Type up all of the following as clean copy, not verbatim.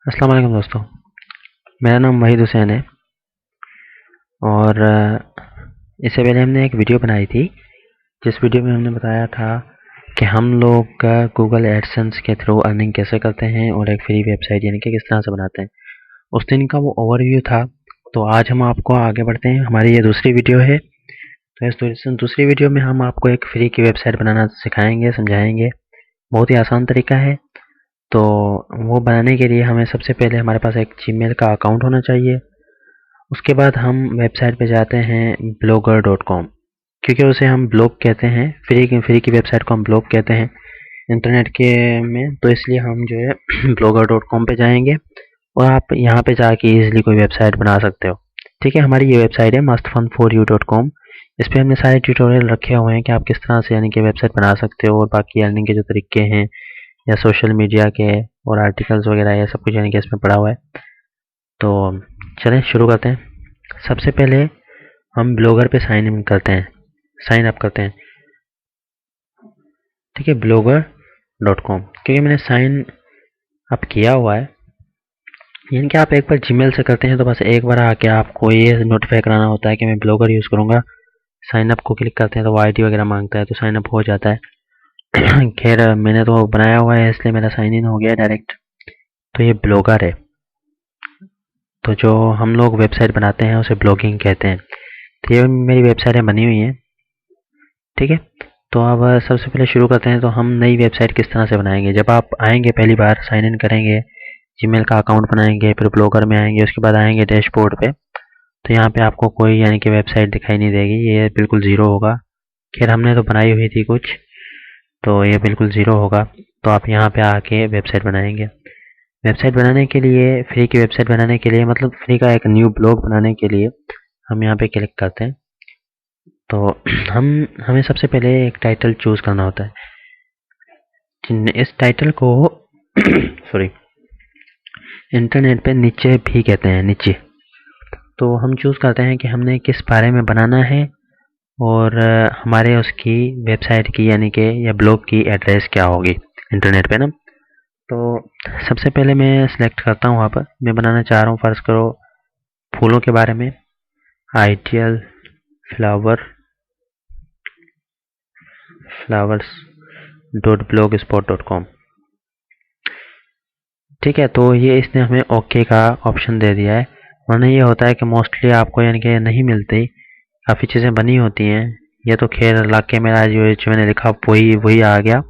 अस्सलाम वालेकुम दोस्तों। मेरा नाम वहीद हुसैन है और इससे पहले हमने एक वीडियो बनाई थी जिस वीडियो में हमने बताया था कि हम लोग गूगल एडसेंस के थ्रू अर्निंग कैसे करते हैं और एक फ्री वेबसाइट यानी कि किस तरह से बनाते हैं। उस दिन का वो ओवरव्यू था। तो आज हम आपको आगे बढ़ते हैं, हमारी ये दूसरी वीडियो है। तो इस दूसरी वीडियो में हम आपको एक फ्री की वेबसाइट बनाना सिखाएंगे, समझाएंगे। बहुत ही आसान तरीका है। तो वो बनाने के लिए हमें सबसे पहले हमारे पास एक जीमेल का अकाउंट होना चाहिए। उसके बाद हम वेबसाइट पे जाते हैं blogger.com, क्योंकि उसे हम ब्लॉग कहते हैं। फ्री की वेबसाइट को हम ब्लॉग कहते हैं इंटरनेट के में। तो इसलिए हम जो है blogger.com पे जाएंगे और आप यहाँ पे जाके इजीली कोई वेबसाइट बना सकते हो। ठीक है, हमारी ये वेबसाइट है mustfun4u.com। इस पर हमने सारे ट्यूटोरियल रखे हुए हैं कि आप किस तरह से यानी कि वेबसाइट बना सकते हो और बाकी अर्निंग के जो तरीके हैं या सोशल मीडिया के और आर्टिकल्स वगैरह ये सब कुछ यानी कि इसमें पड़ा हुआ है। तो चलें शुरू करते हैं। सबसे पहले हम ब्लॉगर पे साइन इन करते हैं, साइन अप करते हैं। ठीक है, blogger.com, क्योंकि मैंने साइन अप किया हुआ है। यानी कि आप एक बार जीमेल से करते हैं तो बस एक बार आके आपको ये नोटिफाई कराना होता है कि मैं ब्लॉगर यूज़ करूँगा। साइन अप को क्लिक करते हैं तो वो आईडी वगैरह मांगता है, तो साइन अप हो जाता है। खैर मैंने तो बनाया हुआ है इसलिए मेरा साइन इन हो गया डायरेक्ट। तो ये ब्लॉगर है। तो जो हम लोग वेबसाइट बनाते हैं उसे ब्लॉगिंग कहते हैं। तो ये मेरी वेबसाइटें बनी हुई हैं। ठीक है, तो अब सबसे पहले शुरू करते हैं। तो हम नई वेबसाइट किस तरह से बनाएंगे। जब आप आएंगे पहली बार साइन इन करेंगे, जीमेल का अकाउंट बनाएंगे, फिर ब्लॉगर में आएंगे, उसके बाद आएंगे डैशबोर्ड पे। तो यहाँ पे आपको कोई यानी कि वेबसाइट दिखाई नहीं देगी, ये बिल्कुल ज़ीरो होगा। खैर हमने तो बनाई हुई थी कुछ, तो ये बिल्कुल ज़ीरो होगा। तो आप यहाँ पे आके वेबसाइट बनाएंगे। वेबसाइट बनाने के लिए, फ्री की वेबसाइट बनाने के लिए, मतलब फ्री का एक न्यू ब्लॉग बनाने के लिए हम यहाँ पे क्लिक करते हैं। तो हमें सबसे पहले एक टाइटल चूज़ करना होता है। इस टाइटल को सॉरी, इंटरनेट पे नीचे भी कहते हैं, नीचे। तो हम चूज़ करते हैं कि हमने किस बारे में बनाना है और हमारे उसकी वेबसाइट की यानी कि या ब्लॉग की एड्रेस क्या होगी इंटरनेट पे ना। तो सबसे पहले मैं सिलेक्ट करता हूँ। वहाँ पर मैं बनाना चाह रहा हूँ, फ़र्ज़ करो फूलों के बारे में, ideal flowers dot blogspot dot com. ठीक है, तो ये इसने हमें ओके का ऑप्शन दे दिया है। वरना ये होता है कि मोस्टली आपको यानी कि नहीं मिलती, काफ़ी चीज़ें बनी होती हैं। ये तो खैर लाके के मेरा जो मैंने लिखा वही वही आ गया।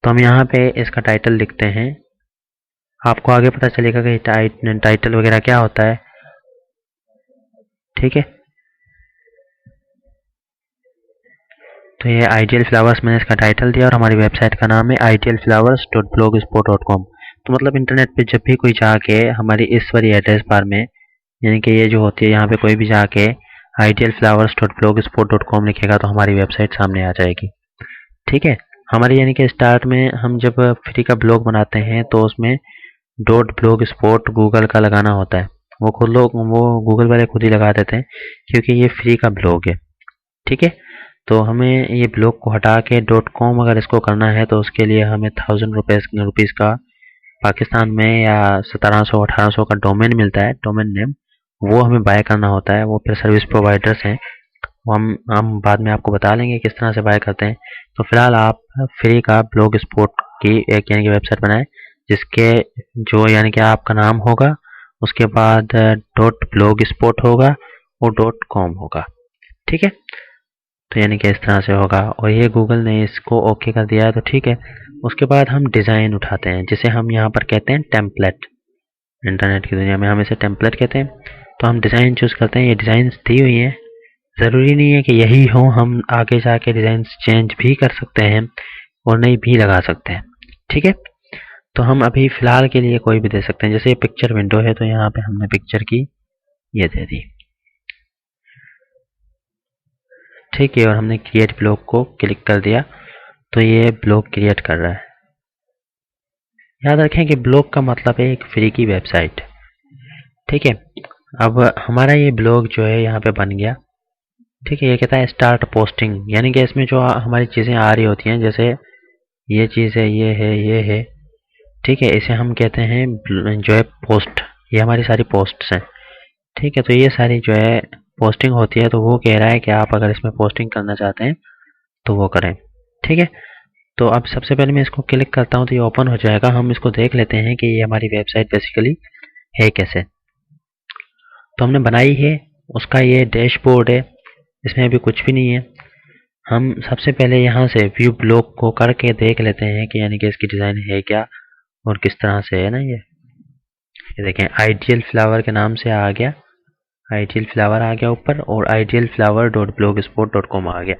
तो हम यहाँ पे इसका टाइटल लिखते हैं। आपको आगे पता चलेगा कि टाइटल वगैरह क्या होता है। ठीक है, तो ये आइडियल फ्लावर्स मैंने इसका टाइटल दिया और हमारी वेबसाइट का नाम है idealflowers.blogspot.com। तो मतलब इंटरनेट पे जब भी कोई जाके हमारी इस वाली एड्रेस बार में, यानी कि ये जो होती है यहाँ पे कोई भी जाके idealflowers.blogspot.com लिखेगा तो हमारी वेबसाइट सामने आ जाएगी। ठीक है, हमारी यानी कि स्टार्ट में हम जब फ्री का ब्लॉग बनाते हैं तो उसमें डॉट ब्लॉग स्पॉट गूगल का लगाना होता है। वो गूगल वाले खुद ही लगा देते हैं क्योंकि ये फ्री का ब्लॉग है। ठीक है, तो हमें ये ब्लॉग को हटा के .com अगर इसको करना है तो उसके लिए हमें 1000 रुपीज़ का पाकिस्तान में या 1700-1800 का डोमेन मिलता है, डोमेन नेम। वो हमें बाय करना होता है। वो फिर सर्विस प्रोवाइडर्स हैं, वो हम बाद में आपको बता लेंगे किस तरह से बाय करते हैं। तो फिलहाल आप फ्री का ब्लॉग स्पॉट की एक यानी कि वेबसाइट बनाएं जिसके जो यानी कि आपका नाम होगा, उसके बाद डॉट ब्लॉग स्पॉट होगा और .com होगा। ठीक है, तो यानी कि इस तरह से होगा और ये गूगल ने इसको ओके कर दिया है तो ठीक है। उसके बाद हम डिज़ाइन उठाते हैं जिसे हम यहाँ पर कहते हैं टेम्पलेट। इंटरनेट की दुनिया में हम इसे टेम्पलेट कहते हैं। तो हम डिज़ाइन चूज़ करते हैं। ये डिज़ाइन दी हुई हैं, ज़रूरी नहीं है कि यही हो, हम आगे जाके डिज़ाइन चेंज भी कर सकते हैं और नई भी लगा सकते हैं। ठीक है, तो हम अभी फ़िलहाल के लिए कोई भी दे सकते हैं। जैसे ये पिक्चर विंडो है तो यहाँ पे हमने पिक्चर की ये दे दी। ठीक है, और हमने क्रिएट ब्लॉग को क्लिक कर दिया तो ये ब्लॉग क्रिएट कर रहा है। याद रखें कि ब्लॉग का मतलब है एक फ्री की वेबसाइट। ठीक है, अब हमारा ये ब्लॉग जो है यहाँ पे बन गया। ठीक है, ये कहता है स्टार्ट पोस्टिंग, यानी कि इसमें जो हमारी चीज़ें आ रही होती हैं, जैसे ये चीज़ है, ये है, ये है। ठीक है, इसे हम कहते हैं जो है पोस्ट। ये हमारी सारी पोस्ट्स हैं। ठीक है, तो ये सारी जो है पोस्टिंग होती है, तो वो कह रहा है कि आप अगर इसमें पोस्टिंग करना चाहते हैं तो वो करें। ठीक है, तो अब सबसे पहले मैं इसको क्लिक करता हूँ तो ये ओपन हो जाएगा। हम इसको देख लेते हैं कि ये हमारी वेबसाइट बेसिकली है कैसे। तो हमने बनाई है, उसका ये डैशबोर्ड है, इसमें अभी कुछ भी नहीं है। हम सबसे पहले यहाँ से व्यू ब्लॉग को करके देख लेते हैं कि यानी कि इसकी डिज़ाइन है क्या और किस तरह से है ना। ये देखें, आइडियल फ्लावर के नाम से आ गया, आइडियल फ्लावर आ गया ऊपर, और ideal flower dot blogspot dot com आ गया।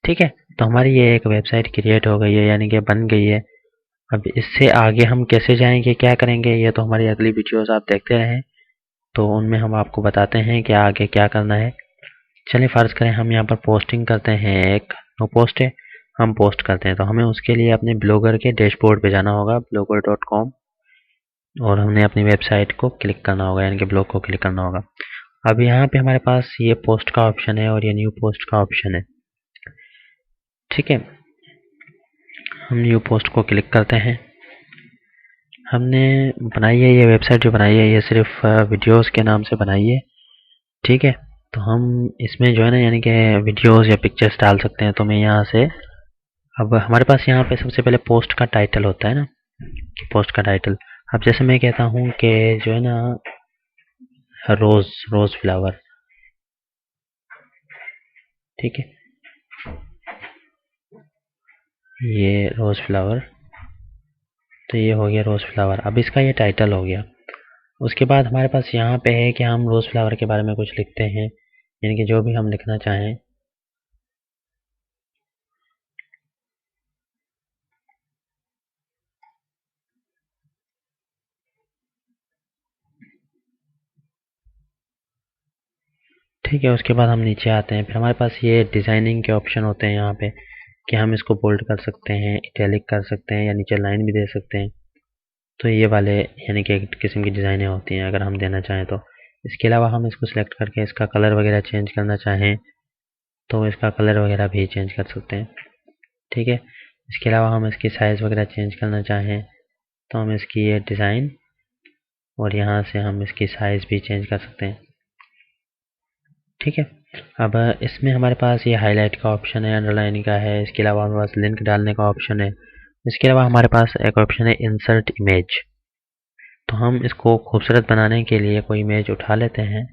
ठीक है, तो हमारी ये एक वेबसाइट क्रिएट हो गई है, यानी कि बन गई है। अब इससे आगे हम कैसे जाएंगे, क्या करेंगे, ये तो हमारी अगली वीडियोस आप देखते रहें, तो उनमें हम आपको बताते हैं कि आगे क्या करना है। चलिए फ़र्ज़ करें हम यहाँ पर पोस्टिंग करते हैं, एक नो पोस्ट है, हम पोस्ट करते हैं, तो हमें उसके लिए अपने ब्लॉगर के डैशबोर्ड पे जाना होगा, blogger.com, और हमने अपनी वेबसाइट को क्लिक करना होगा, यानी कि ब्लॉग को क्लिक करना होगा। अब यहाँ पे हमारे पास ये पोस्ट का ऑप्शन है और ये न्यू पोस्ट का ऑप्शन है। ठीक है, हम न्यू पोस्ट को क्लिक करते हैं। हमने बनाई है ये वेबसाइट, जो बनाई है ये सिर्फ वीडियोस के नाम से बनाई है। ठीक है, तो हम इसमें जो है ना, यानी कि वीडियोस या पिक्चर्स डाल सकते हैं। तो मैं यहाँ से, अब हमारे पास यहाँ पे सबसे पहले पोस्ट का टाइटल होता है ना, कि पोस्ट का टाइटल। अब जैसे मैं कहता हूँ कि जो है ना, रोज़ रोज़ फ्लावर। ठीक है, ये रोज़ फ्लावर, तो ये हो गया रोज़ फ्लावर। अब इसका ये टाइटल हो गया। उसके बाद हमारे पास यहाँ पे है कि हम रोज़ फ्लावर के बारे में कुछ लिखते हैं, यानी कि जो भी हम लिखना चाहें। ठीक है, उसके बाद हम नीचे आते हैं, फिर हमारे पास ये डिज़ाइनिंग के ऑप्शन होते हैं यहाँ पे, कि हम इसको बोल्ड कर सकते हैं, इटैलिक कर सकते हैं, या नीचे लाइन भी दे सकते हैं। तो ये वाले यानी कि एक किस्म की डिज़ाइनें होती हैं अगर हम देना चाहें तो। इसके अलावा हम इसको सिलेक्ट करके इसका कलर वगैरह चेंज करना चाहें तो इसका कलर वगैरह भी चेंज कर सकते हैं। ठीक है, इसके अलावा हम इसकी साइज़ वगैरह चेंज करना चाहें तो हम इसकी ये डिज़ाइन, और यहाँ से हम इसकी साइज़ भी चेंज कर सकते हैं। ठीक है, अब इसमें हमारे पास ये हाईलाइट का ऑप्शन है, अंडरलाइन का है, इसके अलावा हमारे पास लिंक डालने का ऑप्शन है। इसके अलावा हमारे पास एक ऑप्शन है इंसर्ट इमेज। तो हम इसको खूबसूरत बनाने के लिए कोई इमेज उठा लेते हैं,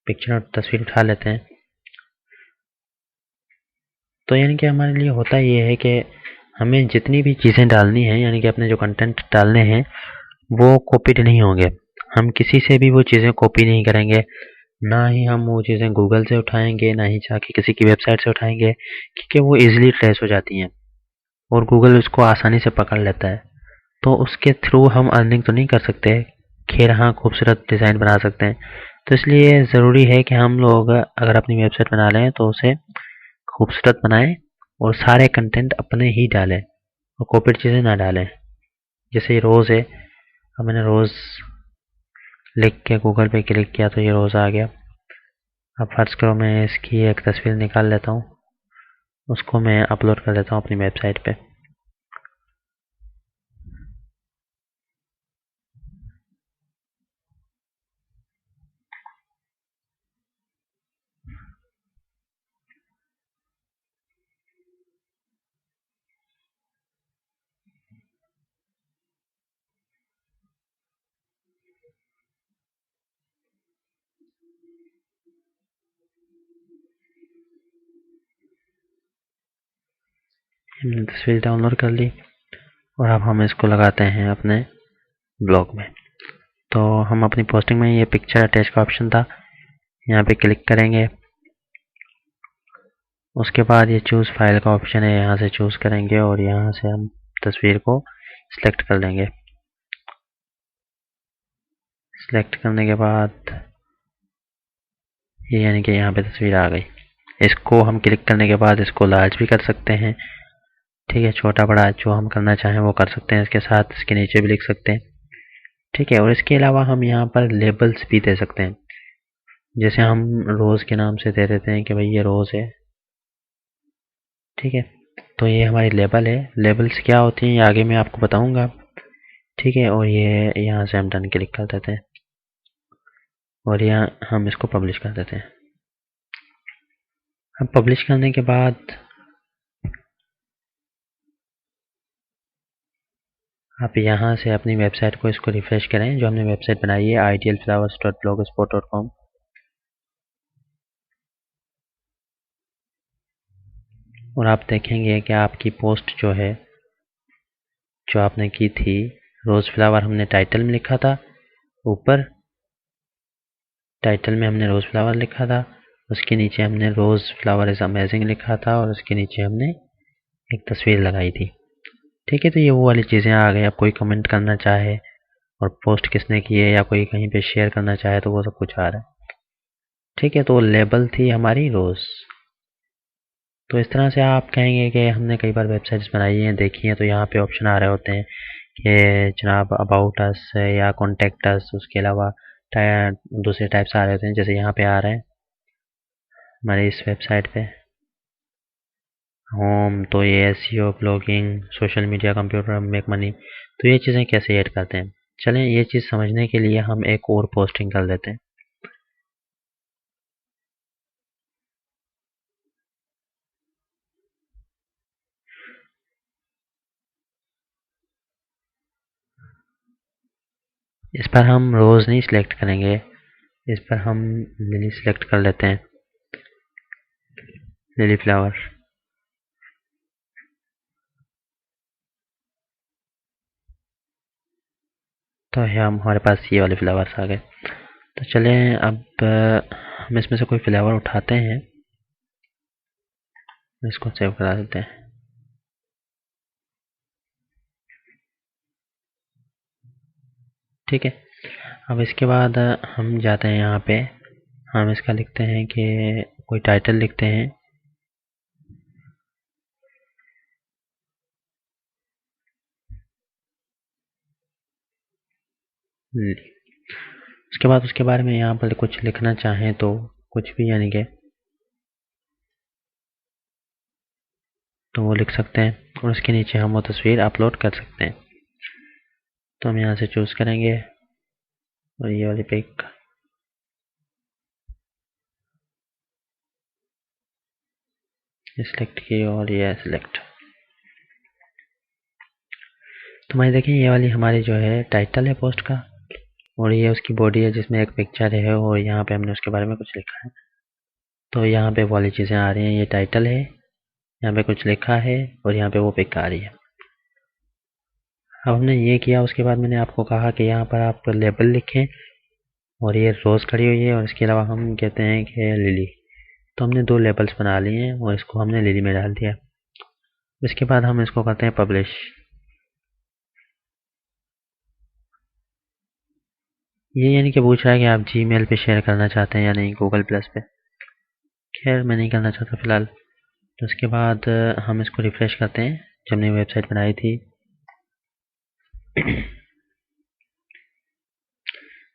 पिक्चर और तस्वीर उठा लेते हैं। तो यानी कि हमारे लिए होता ये है कि हमें जितनी भी चीज़ें डालनी हैं, यानी कि अपने जो कंटेंट डालने हैं, वो कॉपीड नहीं होंगे। हम किसी से भी वो चीज़ें कॉपी नहीं करेंगे, ना ही हम वो चीज़ें गूगल से उठाएंगे, ना ही जाके किसी की वेबसाइट से उठाएंगे, क्योंकि वो इजीली ट्रेस हो जाती हैं और गूगल उसको आसानी से पकड़ लेता है। तो उसके थ्रू हम अर्निंग तो नहीं कर सकते, खैर हाँ खूबसूरत डिज़ाइन बना सकते हैं। तो इसलिए ज़रूरी है कि हम लोग अगर अपनी वेबसाइट बना लें तो उसे खूबसूरत बनाएं और सारे कंटेंट अपने ही डालें और कॉपीड चीज़ें ना डालें। जैसे ये रोज़ है, अब मैंने रोज़ लिख के गूगल पे क्लिक किया तो ये रोज़ आ गया। अब फर्ज करो मैं इसकी एक तस्वीर निकाल लेता हूँ, उसको मैं अपलोड कर देता हूँ अपनी वेबसाइट पे। हमने तस्वीर डाउनलोड कर ली और अब हम इसको लगाते हैं अपने ब्लॉग में। तो हम अपनी पोस्टिंग में ये पिक्चर अटैच का ऑप्शन था, यहाँ पे क्लिक करेंगे। उसके बाद ये चूज़ फाइल का ऑप्शन है, यहाँ से चूज़ करेंगे और यहाँ से हम तस्वीर को सिलेक्ट कर लेंगे। सिलेक्ट करने के बाद ये यानी कि यहाँ पे तस्वीर आ गई। इसको हम क्लिक करने के बाद इसको लार्ज भी कर सकते हैं। ठीक है, छोटा बड़ा जो हम करना चाहें वो कर सकते हैं, इसके साथ इसके नीचे भी लिख सकते हैं। ठीक है, और इसके अलावा हम यहाँ पर लेबल्स भी दे सकते हैं, जैसे हम रोज़ के नाम से दे देते हैं कि भाई ये रोज़ है। ठीक है, तो ये हमारी लेबल है। लेबल्स क्या होती हैं ये आगे मैं आपको बताऊंगा। ठीक है, और ये यहाँ से हम डन क्लिक कर देते हैं और यहाँ हम इसको पब्लिश कर देते हैं। अब पब्लिश करने के बाद आप यहाँ से अपनी वेबसाइट को इसको रिफ्रेश करें, जो हमने वेबसाइट बनाई है idealflowers.blogspot.com। और आप देखेंगे कि आपकी पोस्ट जो है, जो आपने की थी, रोज़ फ्लावर हमने टाइटल में लिखा था, ऊपर टाइटल में हमने रोज़ फ्लावर लिखा था, उसके नीचे हमने रोज़ फ्लावर इज़ अमेजिंग लिखा था और उसके नीचे हमने एक तस्वीर लगाई थी। ठीक है, तो ये वो वाली चीज़ें आ गई। आप कोई कमेंट करना चाहे और पोस्ट किसने की है या कोई कहीं पे शेयर करना चाहे तो वो सब कुछ आ रहा है। ठीक है, तो लेबल थी हमारी रोज़। तो इस तरह से आप कहेंगे कि हमने कई बार वेबसाइट्स बनाई हैं, देखी हैं, तो यहाँ पे ऑप्शन आ रहे होते हैं कि जनाब अबाउट अस या कॉन्टेक्ट अस, उसके अलावा दूसरे टाइप्स आ रहे होते हैं, जैसे यहाँ पे आ रहे हैं हमारे इस वेबसाइट पे होम। तो ये SEO, blogging, social media, computer, make money, तो ये चीज़ें कैसे ऐड करते हैं। चलें, ये चीज़ समझने के लिए हम एक और पोस्टिंग कर लेते हैं। इस पर हम रोज़ नहीं सिलेक्ट करेंगे, इस पर हम लिली सिलेक्ट कर लेते हैं, लिली फ्लावर। तो हम हमारे पास ये वाले फ्लावर्स आ गए। तो चलें, अब हम इसमें से कोई फ्लावर उठाते हैं, इसको सेव करा देते हैं। ठीक है, अब इसके बाद हम जाते हैं यहाँ पे, हम इसका लिखते हैं कि कोई टाइटल लिखते हैं। उसके बाद उसके बारे में यहाँ पर कुछ लिखना चाहें तो कुछ भी, यानी कि तो वो लिख सकते हैं और उसके नीचे हम वो तस्वीर अपलोड कर सकते हैं। तो हम यहाँ से चूज़ करेंगे और ये वाली पिक सिलेक्ट की और ये सिलेक्ट। तो मैं देखें, ये वाली हमारी जो है टाइटल है पोस्ट का, और ये उसकी बॉडी है जिसमें एक पिक्चर है और यहाँ पे हमने उसके बारे में कुछ लिखा है। तो यहाँ पे वो वाली चीज़ें आ रही हैं, ये टाइटल है, यहाँ पे कुछ लिखा है और यहाँ पे वो पिक आ रही है। अब हमने ये किया, उसके बाद मैंने आपको कहा कि यहाँ पर आप लेबल लिखें और ये रोज़ खड़ी हुई है और इसके अलावा हम कहते हैं कि लिली। तो हमने दो लेबल्स बना लिए हैं और इसको हमने लिली में डाल दिया। इसके बाद हम इसको करते हैं पब्लिश। ये यानी कि पूछ रहा है कि आप जीमेल पे शेयर करना चाहते हैं या नहीं, गूगल प्लस पे। खैर, मैं नहीं करना चाहता फ़िलहाल। तो उसके बाद हम इसको रिफ़्रेश करते हैं, जब हमने वेबसाइट बनाई थी।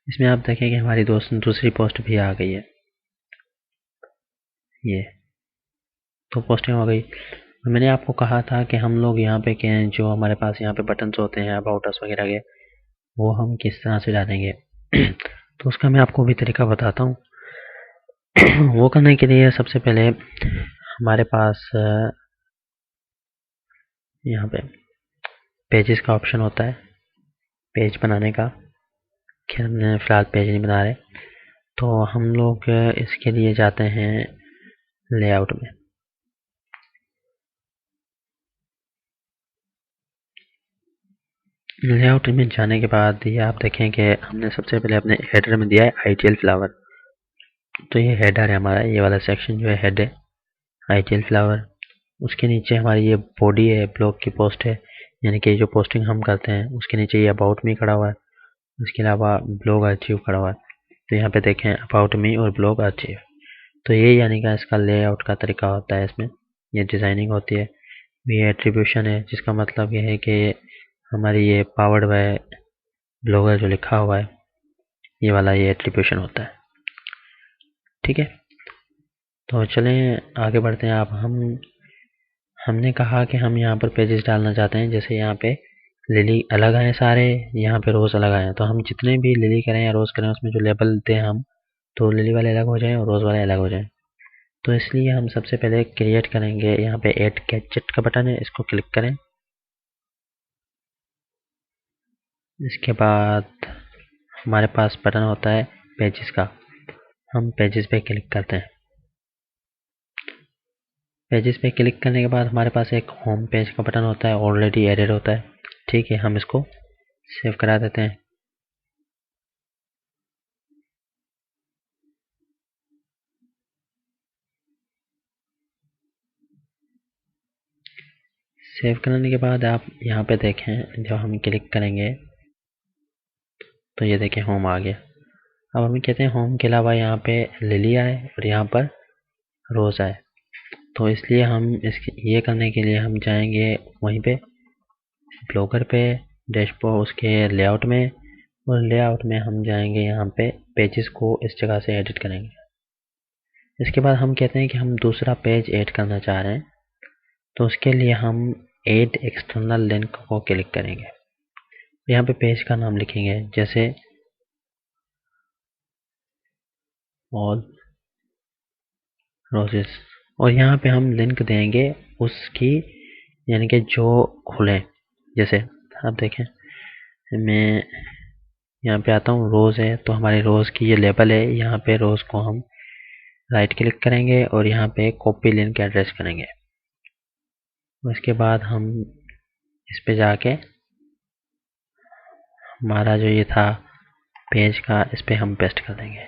इसमें आप देखें कि हमारी दूसरी पोस्ट भी आ गई है, ये तो पोस्टिंग हो गई। मैंने आपको कहा था कि हम लोग यहाँ पे क्या, जो हमारे पास यहाँ पे बटन्स होते हैं अबाउट अस वगैरह के, वो हम किस तरह से डालेंगे। तो उसका मैं आपको भी तरीका बताता हूँ। वो करने के लिए सबसे पहले हमारे पास यहाँ पे पेजेस का ऑप्शन होता है, पेज बनाने का। खैर, हमने फ़िलहाल पेज नहीं बना रहे, तो हम लोग इसके लिए जाते हैं लेआउट में। लेआउट में जाने के बाद ये आप देखें कि हमने सबसे पहले अपने हेडर में दिया है आईटीएल फ्लावर। तो ये हेडर है हमारा, ये वाला सेक्शन जो है हेड है, आईटीएल फ्लावर। उसके नीचे हमारी ये बॉडी है, ब्लॉग की पोस्ट है, यानी कि जो पोस्टिंग हम करते हैं उसके नीचे ये अबाउट मी खड़ा हुआ है, उसके अलावा ब्लॉग आर्चिव खड़ा हुआ है। तो यहाँ पे देखें अबाउट मी और ब्लॉग आर्चिव। तो ये यानी कि इसका लेआउट का तरीका होता है, इसमें ये डिज़ाइनिंग होती है। ये एट्रीब्यूशन है, जिसका मतलब ये है कि हमारी ये पावर्ड बाय ब्लॉगर जो लिखा हुआ है, ये वाला ये एट्रीब्यूशन होता है। ठीक है, तो चलें आगे बढ़ते हैं। अब हमने कहा कि हम यहाँ पर पेजेस डालना चाहते हैं, जैसे यहाँ पे लिली अलग आए सारे, यहाँ पे रोज़ अलग आए। तो हम जितने भी लिली करें या रोज़ करें उसमें जो लेबल दें हम, तो लिली वाले अलग हो जाएँ और रोज़ वाले अलग हो जाएँ। तो इसलिए हम सबसे पहले क्रिएट करेंगे, यहाँ पे ऐड गैजेट का बटन है, इसको क्लिक करें। इसके बाद हमारे पास बटन होता है पेजेस का, हम पेजेस पे क्लिक करते हैं। पेजेस पे क्लिक करने के बाद हमारे पास एक होम पेज का बटन होता है, ऑलरेडी एडेड होता है। ठीक है, हम इसको सेव करा देते हैं। सेव करने के बाद आप यहाँ पे देखें, जब हम क्लिक करेंगे तो ये देखें होम आ गया। अब हम कहते हैं होम के अलावा यहाँ पे लिली आए और यहाँ पर रोज़ आए। तो इसलिए हम ये करने के लिए हम जाएंगे वहीं पे ब्लॉगर पे, डैशबोर्ड उसके लेआउट में, और लेआउट में हम जाएंगे यहाँ पे पेजेस को इस जगह से एडिट करेंगे। इसके बाद हम कहते हैं कि हम दूसरा पेज ऐड करना चाह रहे हैं, तो उसके लिए हम ऐड एक्सटर्नल लिंक को क्लिक करेंगे। यहाँ पे पेज का नाम लिखेंगे, जैसे ऑल रोजेस, और यहाँ पे हम लिंक देंगे उसकी, यानी कि जो खुले। जैसे आप देखें, मैं यहाँ पे आता हूँ, रोज़ है तो हमारे रोज़ की ये लेबल है, यहाँ पे रोज़ को हम राइट क्लिक करेंगे और यहाँ पे कॉपी लिंक एड्रेस करेंगे। उसके बाद हम इस पे जाके हमारा जो ये था पेज का, इस पे हम पेस्ट कर देंगे।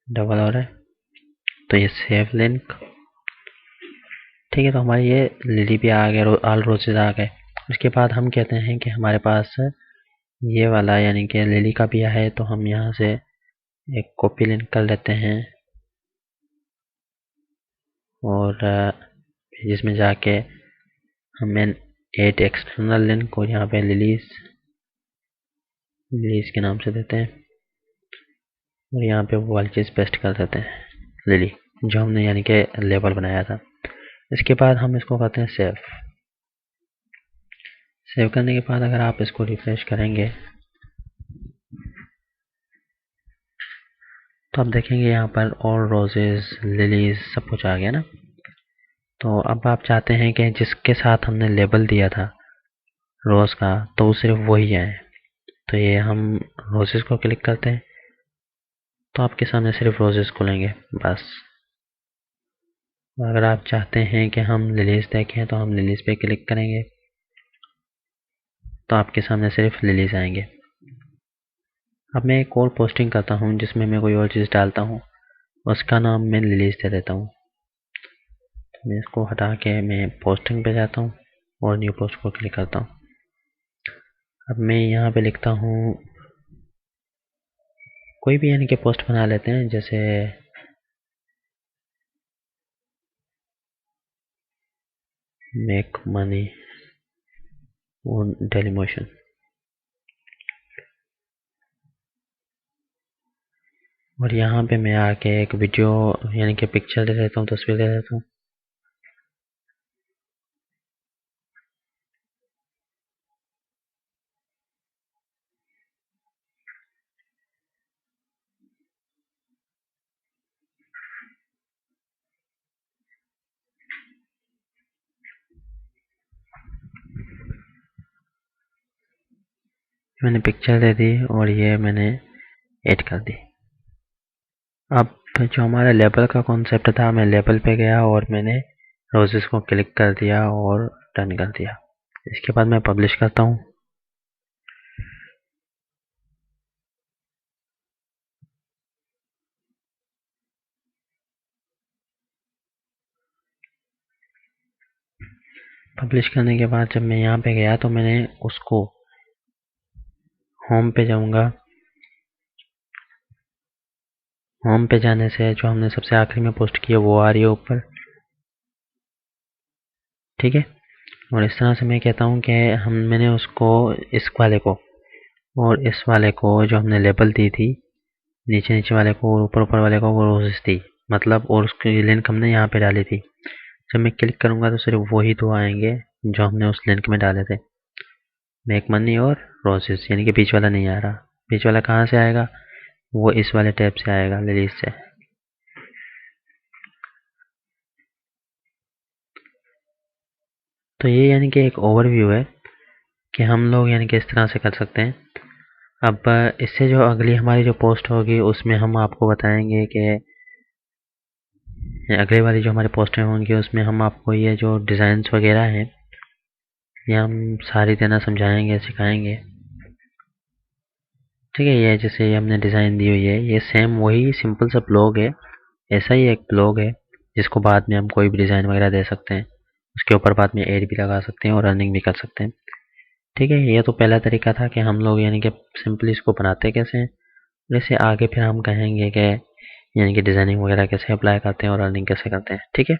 डबल हो रहा है तो ये सेव लिंक। ठीक है, तो हमारी ये लिली भी आ गया, ऑल रोजेस आ गए। उसके बाद हम कहते हैं कि हमारे पास ये वाला यानी कि लिली का भी है, तो हम यहाँ से एक कॉपी लिंक कर लेते हैं और जिसमें जाके हम ऐड एक्सटर्नल लिंक और यहाँ पे लिलीज के नाम से देते हैं और यहाँ पे वो वाली चीज़ पेस्ट कर देते हैं, लिली, जो हमने यानी कि लेबल बनाया था। इसके बाद हम इसको करते हैं सेव। सेव करने के बाद अगर आप इसको रिफ्रेश करेंगे तो आप देखेंगे यहाँ पर ऑल रोजेस, लिलीज सब कुछ आ गया ना। तो अब आप चाहते हैं कि जिसके साथ हमने लेबल दिया था रोज़ का, तो वो सिर्फ वही आए। तो ये हम रोजेस को क्लिक करते हैं तो आपके सामने सिर्फ रोजेस खुलेंगे बस। अगर आप चाहते हैं कि हम लिलीज देखें तो हम लिलीज पे क्लिक करेंगे तो आपके सामने सिर्फ लिलीज आएंगे। अब मैं एक और पोस्टिंग करता हूँ जिसमें मैं कोई और चीज़ डालता हूँ, उसका नाम मैं लिलीज दे देता हूँ। तो मैं इसको हटा के मैं पोस्टिंग पे जाता हूँ और न्यू पोस्ट को क्लिक करता हूँ। अब मैं यहाँ पे लिखता हूँ कोई भी यानी कि पोस्ट बना लेते हैं, जैसे मेक मनी ऑन डेलीमोशन। और यहाँ पे मैं आके एक वीडियो यानी कि पिक्चर दे देता हूँ, तस्वीर दे देता हूँ। मैंने पिक्चर दे दी और ये मैंने ऐड कर दी। अब जो हमारा लेबल का कॉन्सेप्ट था, मैं लेबल पे गया और मैंने रोजेस को क्लिक कर दिया और डन कर दिया। इसके बाद मैं पब्लिश करता हूँ। पब्लिश करने के बाद जब मैं यहाँ पे गया तो मैंने उसको होम पे जाऊँगा। होम पे जाने से जो हमने सबसे आखिरी में पोस्ट किया वो आ रही है ऊपर। ठीक है, और इस तरह से मैं कहता हूँ कि मैंने उसको, इस वाले को और इस वाले को जो हमने लेबल दी थी, नीचे नीचे वाले को और ऊपर ऊपर वाले को वो रोजेस थी, मतलब, और उसकी लिंक हमने यहाँ पे डाली थी। जब मैं क्लिक करूँगा तो सिर्फ वही दो आएंगे जो हमने उस लिंक में डाले थे, मेक मनी और रोजेस, यानी कि बीच वाला नहीं आ रहा। बीच वाला कहाँ से आएगा? वो इस वाले टैब से आएगा, लिलीज से। तो ये यानी कि एक ओवरव्यू है कि हम लोग यानी कि इस तरह से कर सकते हैं। अब इससे जो अगली हमारी जो पोस्ट होगी उसमें हम आपको बताएंगे कि अगली वाली जो हमारी पोस्टें होंगी उसमें हम आपको ये जो डिज़ाइंस वगैरह हैं ये हम सारी देना समझाएंगे, सिखाएंगे। ठीक है, ये जैसे हमने डिज़ाइन दी हुई है, ये सेम वही सिंपल सा ब्लॉग है, ऐसा ही एक ब्लॉग है जिसको बाद में हम कोई भी डिज़ाइन वगैरह दे सकते हैं, उसके ऊपर बाद में एड भी लगा सकते हैं और अर्निंग भी कर सकते हैं। ठीक है, ये तो पहला तरीका था कि हम लोग यानी कि सिंपली इसको बनाते कैसे हैं। जैसे आगे फिर हम कहेंगे कि यानी कि डिज़ाइनिंग वगैरह कैसे अप्लाई करते हैं और अर्निंग कैसे करते हैं। ठीक है,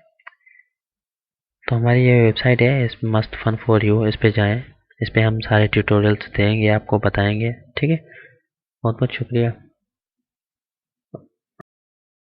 तो हमारी ये वेबसाइट है, इस मस्त फन फॉर यू, इस पे जाएं। इस पे हम सारे ट्यूटोरियल्स देंगे, आपको बताएंगे। ठीक है, बहुत बहुत शुक्रिया।